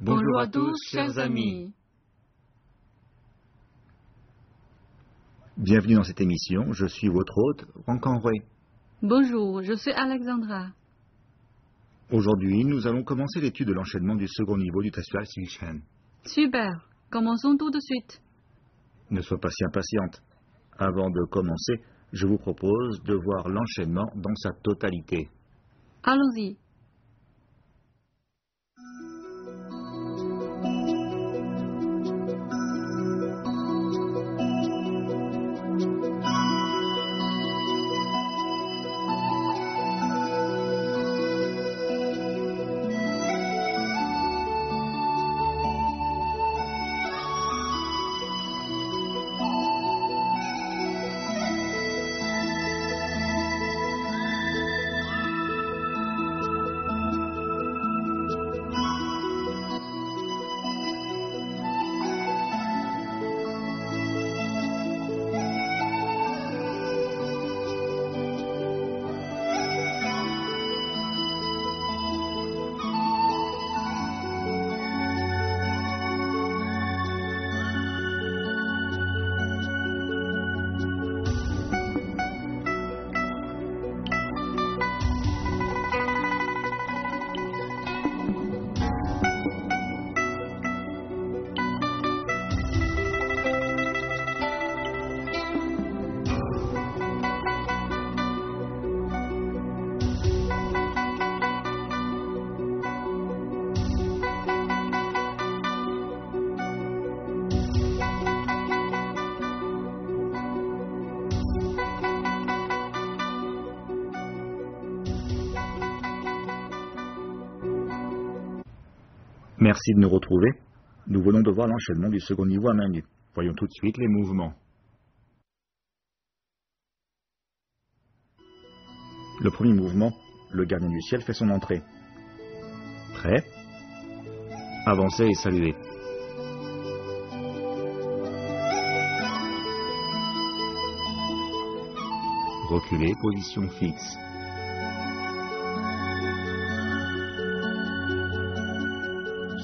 Bonjour à tous, chers amis. Bienvenue dans cette émission, je suis votre hôte, Rancanroy. Bonjour, je suis Alexandra. Aujourd'hui, nous allons commencer l'étude de l'enchaînement du second niveau du Testual Singchen. Super, commençons tout de suite. Ne sois pas si impatiente. Avant de commencer, je vous propose de voir l'enchaînement dans sa totalité. Allons-y. Merci de nous retrouver. Nous venons de voir l'enchaînement du second niveau à main nue. Voyons tout de suite les mouvements. Le premier mouvement, le gardien du ciel fait son entrée. Prêt? Avancez et saluez. Reculez, position fixe.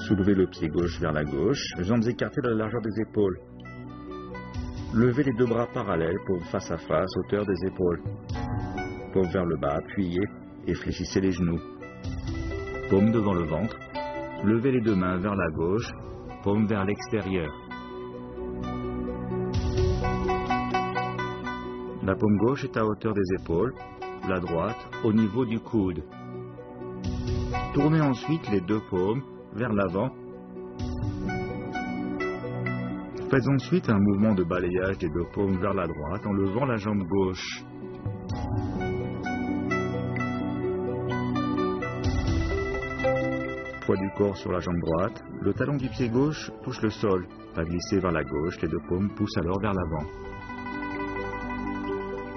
Soulevez le pied gauche vers la gauche, jambes écartées de la largeur des épaules. Levez les deux bras parallèles, paume face à face, hauteur des épaules. Paume vers le bas, appuyez et fléchissez les genoux. Paume devant le ventre. Levez les deux mains vers la gauche, paume vers l'extérieur. La paume gauche est à hauteur des épaules, la droite au niveau du coude. Tournez ensuite les deux paumes vers l'avant. Faites ensuite un mouvement de balayage des deux paumes vers la droite en levant la jambe gauche. Poids du corps sur la jambe droite, le talon du pied gauche touche le sol, pas glisser vers la gauche, les deux paumes poussent alors vers l'avant.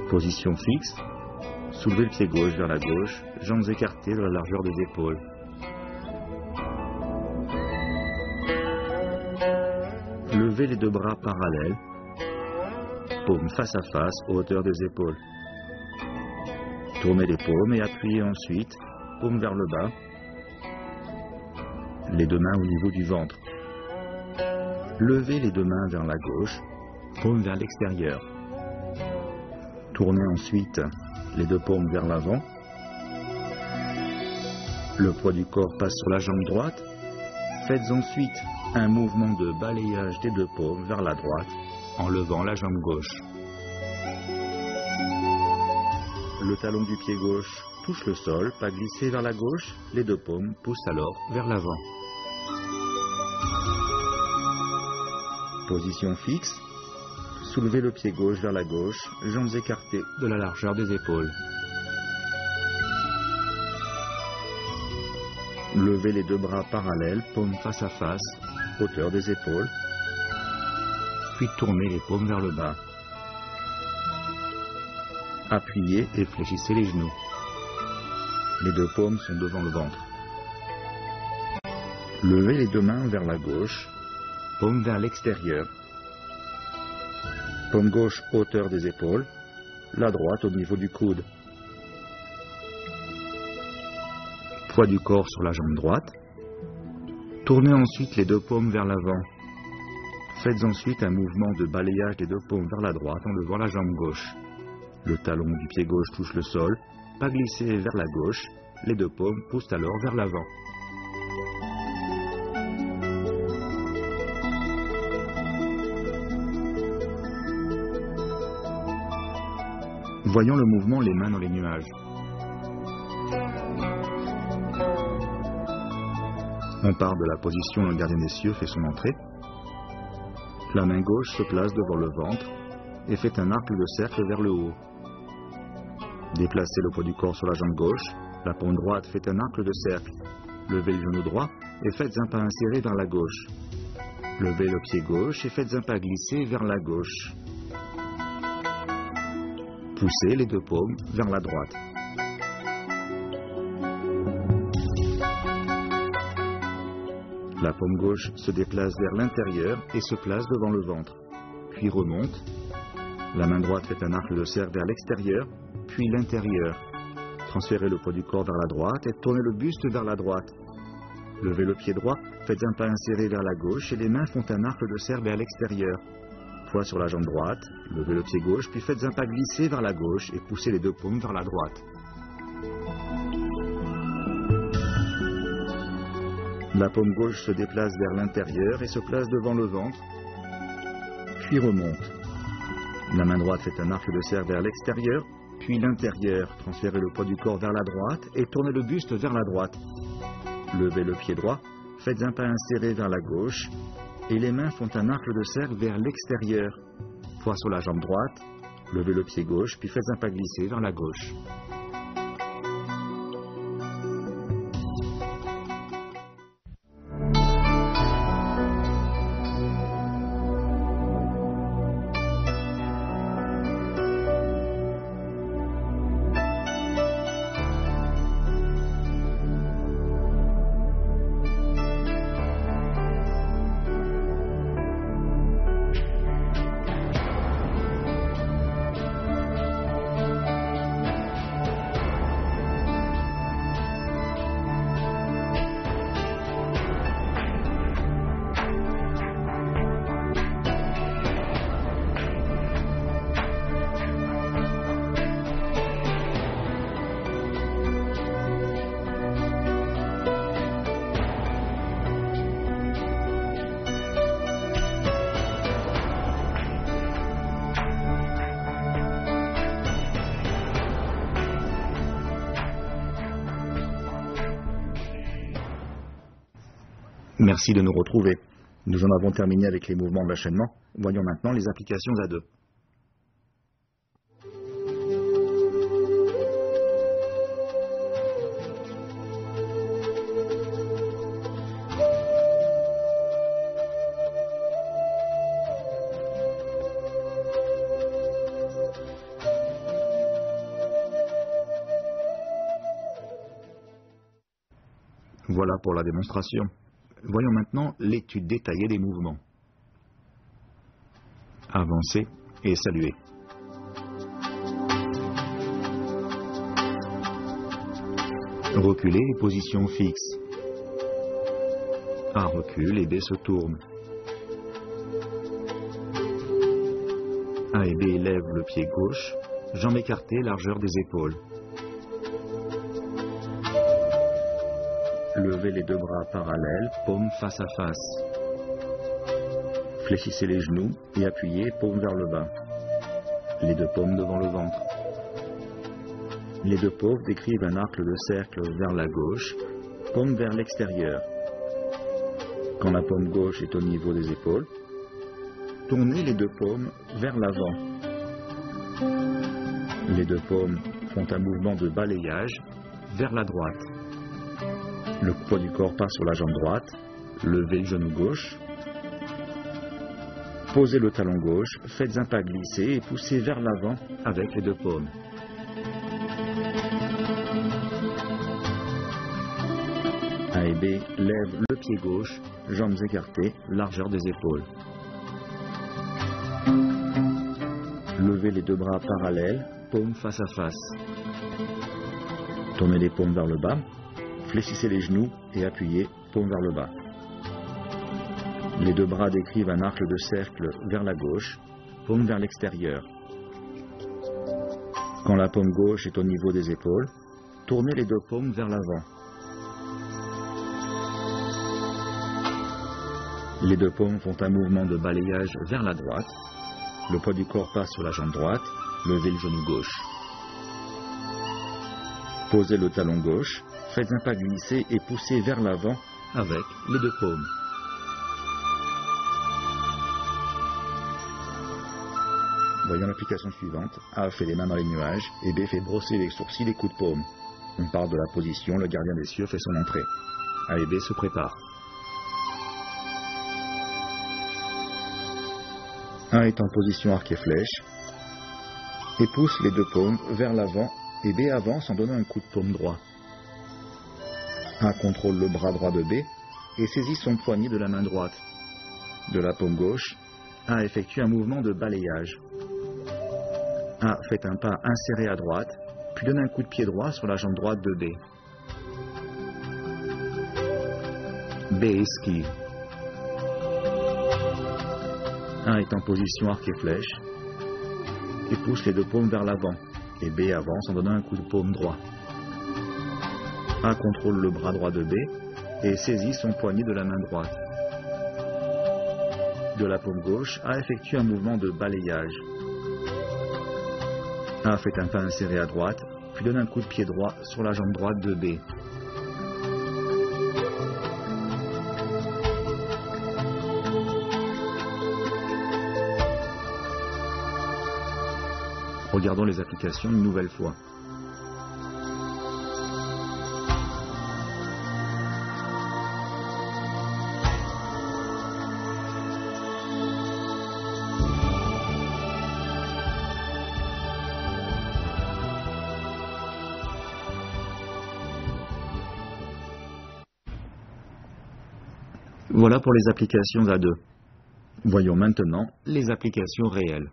Position fixe, soulevez le pied gauche vers la gauche, jambes écartées de la largeur des épaules. Levez les deux bras parallèles, paumes face à face, hauteur des épaules. Tournez les paumes et appuyez ensuite, paume vers le bas, les deux mains au niveau du ventre. Levez les deux mains vers la gauche, paume vers l'extérieur. Tournez ensuite les deux paumes vers l'avant. Le poids du corps passe sur la jambe droite. Faites ensuite un mouvement de balayage des deux paumes vers la droite en levant la jambe gauche. Le talon du pied gauche touche le sol, pas glisser vers la gauche, les deux paumes poussent alors vers l'avant. Position fixe, soulevez le pied gauche vers la gauche, jambes écartées de la largeur des épaules. Levez les deux bras parallèles, paumes face à face, hauteur des épaules, puis tournez les paumes vers le bas. Appuyez et fléchissez les genoux. Les deux paumes sont devant le ventre. Levez les deux mains vers la gauche, paume vers l'extérieur. Paume gauche hauteur des épaules, la droite au niveau du coude. Poids du corps sur la jambe droite. Tournez ensuite les deux paumes vers l'avant. Faites ensuite un mouvement de balayage des deux paumes vers la droite en levant la jambe gauche. Le talon du pied gauche touche le sol, pas glissé vers la gauche, les deux paumes poussent alors vers l'avant. Voyons le mouvement les mains dans les nuages. On part de la position où le gardien des cieux fait son entrée. La main gauche se place devant le ventre et fait un arc de cercle vers le haut. Déplacez le poids du corps sur la jambe gauche, la paume droite fait un arc de cercle. Levez le genou droit et faites un pas inséré vers la gauche. Levez le pied gauche et faites un pas glissé vers la gauche. Poussez les deux paumes vers la droite. La paume gauche se déplace vers l'intérieur et se place devant le ventre, puis remonte. La main droite fait un arc de cercle vers l'extérieur, puis l'intérieur. Transférez le poids du corps vers la droite et tournez le buste vers la droite. Levez le pied droit, faites un pas inséré vers la gauche et les mains font un arc de cercle vers l'extérieur. Poids sur la jambe droite, levez le pied gauche, puis faites un pas glissé vers la gauche et poussez les deux paumes vers la droite. La paume gauche se déplace vers l'intérieur et se place devant le ventre, puis remonte. La main droite fait un arc de cercle vers l'extérieur, puis l'intérieur. Transférez le poids du corps vers la droite et tournez le buste vers la droite. Levez le pied droit, faites un pas inséré vers la gauche et les mains font un arc de cercle vers l'extérieur. Poids sur la jambe droite, levez le pied gauche, puis faites un pas glissé vers la gauche. Merci de nous retrouver. Nous en avons terminé avec les mouvements d'enchaînement. Voyons maintenant les applications à deux. Voilà pour la démonstration. Voyons maintenant l'étude détaillée des mouvements. Avancer et saluer. Reculer et position fixe. A recule et B se tourne. A et B lèvent le pied gauche, jambe écartée, largeur des épaules. Levez les deux bras parallèles, paumes face à face. Fléchissez les genoux et appuyez, paumes vers le bas. Les deux paumes devant le ventre. Les deux pauvres décrivent un arc de cercle vers la gauche, paume vers l'extérieur. Quand la paume gauche est au niveau des épaules, tournez les deux paumes vers l'avant. Les deux paumes font un mouvement de balayage vers la droite. Le poids du corps part sur la jambe droite, levez le genou gauche, posez le talon gauche, faites un pas glissé et poussez vers l'avant avec les deux paumes. A et B lèvent le pied gauche, jambes écartées, largeur des épaules. Levez les deux bras parallèles, paumes face à face. Tournez les paumes vers le bas. Fléchissez les genoux et appuyez, paume vers le bas. Les deux bras décrivent un arc de cercle vers la gauche, paume vers l'extérieur. Quand la paume gauche est au niveau des épaules, tournez les deux paumes vers l'avant. Les deux paumes font un mouvement de balayage vers la droite. Le poids du corps passe sur la jambe droite. Levez le genou gauche. Posez le talon gauche. Faites un pas glissé et poussez vers l'avant avec les deux paumes. Voyons l'application suivante. A fait les mains dans les nuages et B fait brosser les sourcils et coups de paume. On part de la position, le gardien des cieux fait son entrée. A et B se préparent. A est en position arc et flèche et pousse les deux paumes vers l'avant et B avance en donnant un coup de paume droit. A contrôle le bras droit de B et saisit son poignet de la main droite. De la paume gauche, A effectue un mouvement de balayage. A fait un pas inséré à droite, puis donne un coup de pied droit sur la jambe droite de B. B esquive. A est en position arc et flèche et pousse les deux paumes vers l'avant et B avance en donnant un coup de paume droit. A contrôle le bras droit de B et saisit son poignet de la main droite. De la paume gauche, A effectue un mouvement de balayage. A fait un pas inséré à droite, puis donne un coup de pied droit sur la jambe droite de B. Regardons les applications une nouvelle fois. Voilà pour les applications à deux. Voyons maintenant les applications réelles.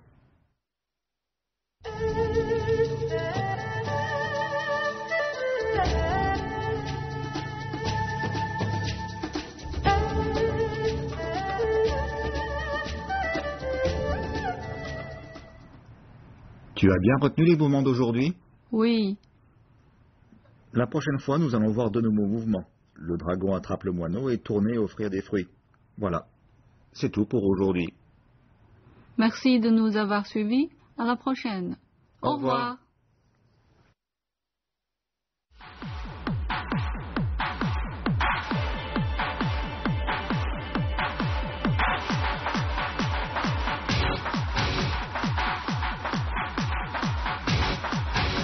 Tu as bien retenu les mouvements d'aujourd'hui? Oui. La prochaine fois, nous allons voir de nouveaux mouvements. Le dragon attrape le moineau et tourne et offrir des fruits. Voilà. C'est tout pour aujourd'hui. Merci de nous avoir suivis. À la prochaine. Au revoir.